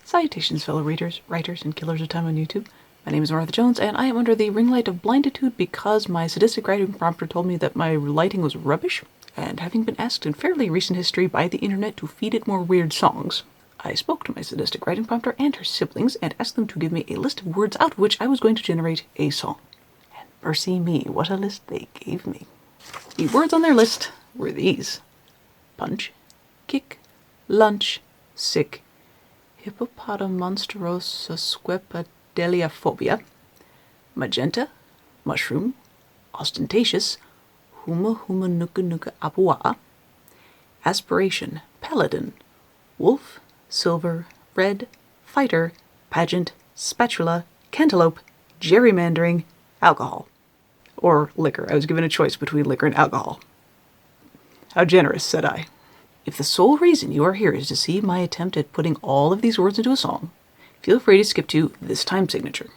Salutations, fellow readers, writers, and killers of time on YouTube. My name is Martha Jones, and I am under the ring light of blinditude because my sadistic writing prompter told me that my lighting was rubbish, and having been asked in fairly recent history by the internet to feed it more weird songs, I spoke to my sadistic writing prompter and her siblings and asked them to give me a list of words out of which I was going to generate a song. And mercy me, what a list they gave me. The words on their list were these: punch, kick, lunch, sick, hippopotamonstrosesquipedaliaphobia, magenta, mushroom, ostentatious, Humuhumunukunukuapua'a, aspiration, paladin, wolf, silver, red, fighter, pageant, spatula, cantaloupe, gerrymandering, alcohol. Or liquor. I was given a choice between liquor and alcohol. How generous, said I. If the sole reason you are here is to see my attempt at putting all of these words into a song, feel free to skip to this time signature.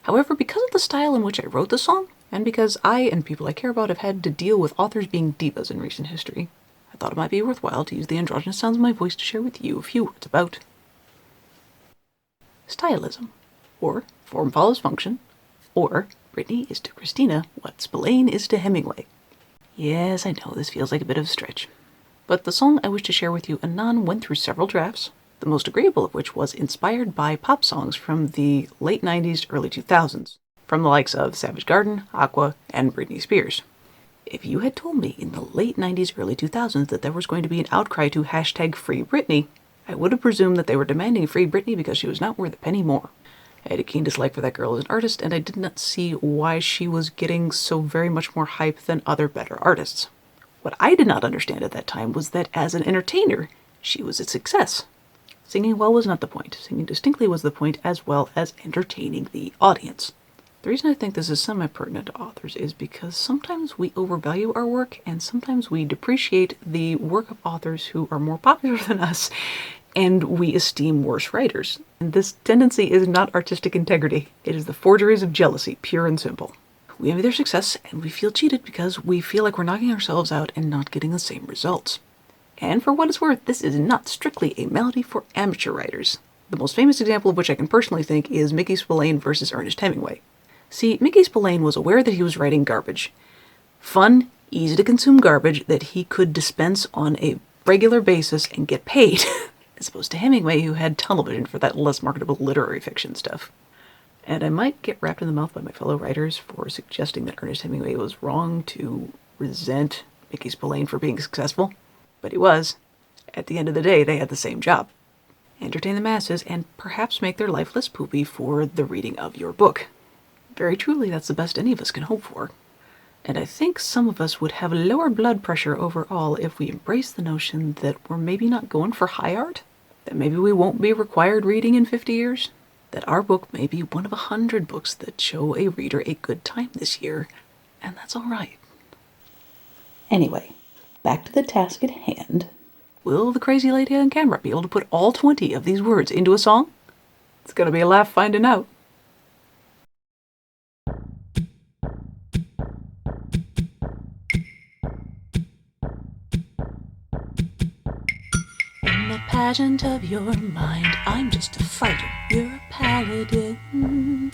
However, because of the style in which I wrote the song, and because I and people I care about have had to deal with authors being divas in recent history, I thought it might be worthwhile to use the androgynous sounds of my voice to share with you a few words about stylism, or form follows function, or Britney is to Christina what Spillane is to Hemingway. Yes, I know this feels like a bit of a stretch. But the song I wish to share with you anon went through several drafts, the most agreeable of which was inspired by pop songs from the late 90s, early 2000s, from the likes of Savage Garden, Aqua, and Britney Spears. If you had told me in the late 90s, early 2000s that there was going to be an outcry to hashtag Free Britney, I would have presumed that they were demanding Free Britney because she was not worth a penny more. I had a keen dislike for that girl as an artist, and I did not see why she was getting so very much more hype than other better artists. What I did not understand at that time was that as an entertainer, she was a success. Singing well was not the point. Singing distinctly was the point, as well as entertaining the audience. The reason I think this is semi-pertinent to authors is because sometimes we overvalue our work, and sometimes we depreciate the work of authors who are more popular than us, and we esteem worse writers. And this tendency is not artistic integrity. It is the forgeries of jealousy, pure and simple. We envy their success, and we feel cheated because we feel like we're knocking ourselves out and not getting the same results. And for what it's worth, this is not strictly a malady for amateur writers. The most famous example of which I can personally think is Mickey Spillane versus Earnest Hemingway. See, Mickey Spillane was aware that he was writing garbage. Fun, easy-to-consume garbage that he could dispense on a regular basis and get paid, as opposed to Hemingway, who had tunnel vision for that less marketable literary fiction stuff. And I might get wrapped in the mouth by my fellow writers for suggesting that Ernest Hemingway was wrong to resent Mickey Spillane for being successful, but he was. At the end of the day, they had the same job. Entertain the masses and perhaps make their life less poopy for the reading of your book. Very truly, that's the best any of us can hope for. And I think some of us would have lower blood pressure overall if we embrace the notion that we're maybe not going for high art, that maybe we won't be required reading in 50 years, that our book may be one of 100 books that show a reader a good time this year, and that's all right. Anyway, back to the task at hand. Will the crazy lady on camera be able to put all 20 of these words into a song? It's gonna be a laugh finding out. In the pageant of your mind, I'm just a fighter, you're a paladin.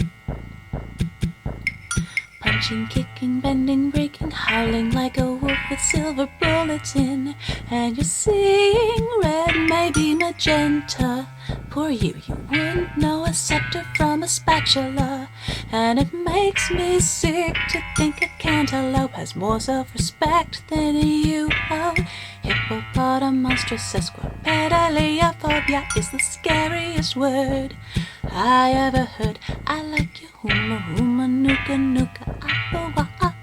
Punching, kicking, bending, breaking, howling like a wolf with silver bullets in. And you're seeing red, maybe magenta. Poor you wouldn't know a scepter from a spatula. And it makes me sick to think a cantaloupe has more self-respect than you. Oh, hippopotamonstrosesquipedaliaphobia is the scariest word I ever heard. I like you, Humuhumunukunukuapua'a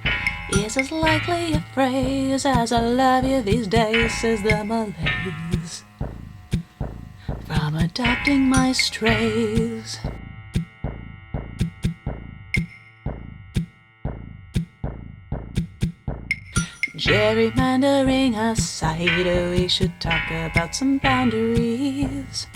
is as likely a phrase as I love you these days, says the malaise from adopting my strays. Gerrymandering aside, we should talk about some boundaries.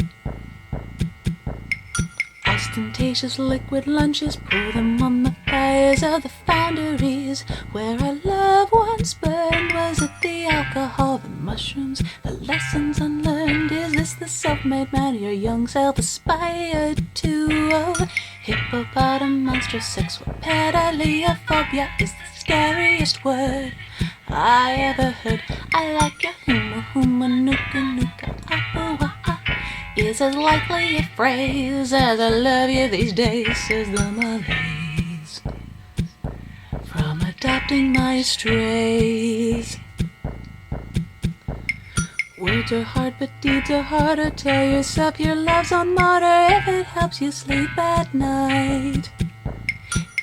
Ostentatious liquid lunches, pour them on the fire. fires of the foundries where our love once burned. Was it the alcohol, the mushrooms, the lessons unlearned? Is this the self-made man your young self aspired to? Oh, hippopotam, monstrous sexual pedaliophobia is the scariest word I ever heard. I like your Humuhumunukunukuapua'a is as likely a phrase as I love you these days, says the malaise from adopting my strays. Words are hard but deeds are harder. Tell yourself your love's on martyr if it helps you sleep at night.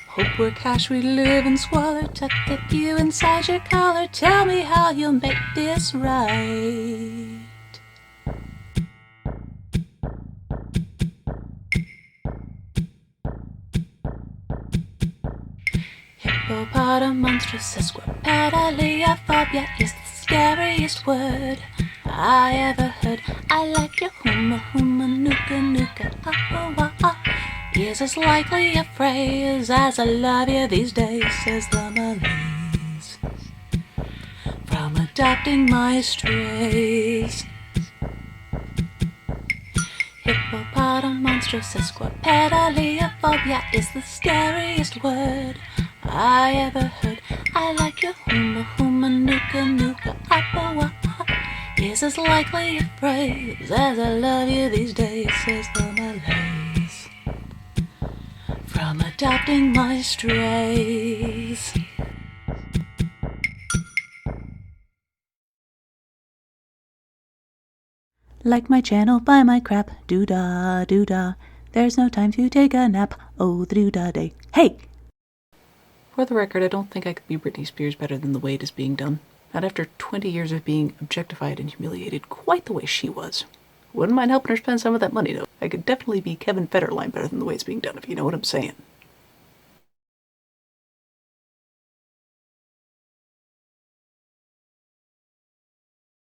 Hope we're cash we live and squalor. Tuck you inside your collar. Tell me how you'll make this right. Hippopotam, monstrous sesquipedaliophobia is the scariest word I ever heard. I like your Humuhumunukunukuapua'a is as likely a phrase as I love you these days, says the malaise from adopting my strays. Hippopotam, monstrous sesquipedaliophobia is the scariest word I ever heard. I like your Humuhumunukunukuapua'a is as likely a phrase as I love you these days, says the malaise from adopting my strays. Like my channel, buy my crap, doo-dah, doo-dah. There's no time to take a nap, oh the doo-dah day. Hey! For the record, I don't think I could be Britney Spears better than the way it is being done. Not after 20 years of being objectified and humiliated quite the way she was. Wouldn't mind helping her spend some of that money, though. I could definitely be Kevin Federline better than the way it's being done, if you know what I'm saying.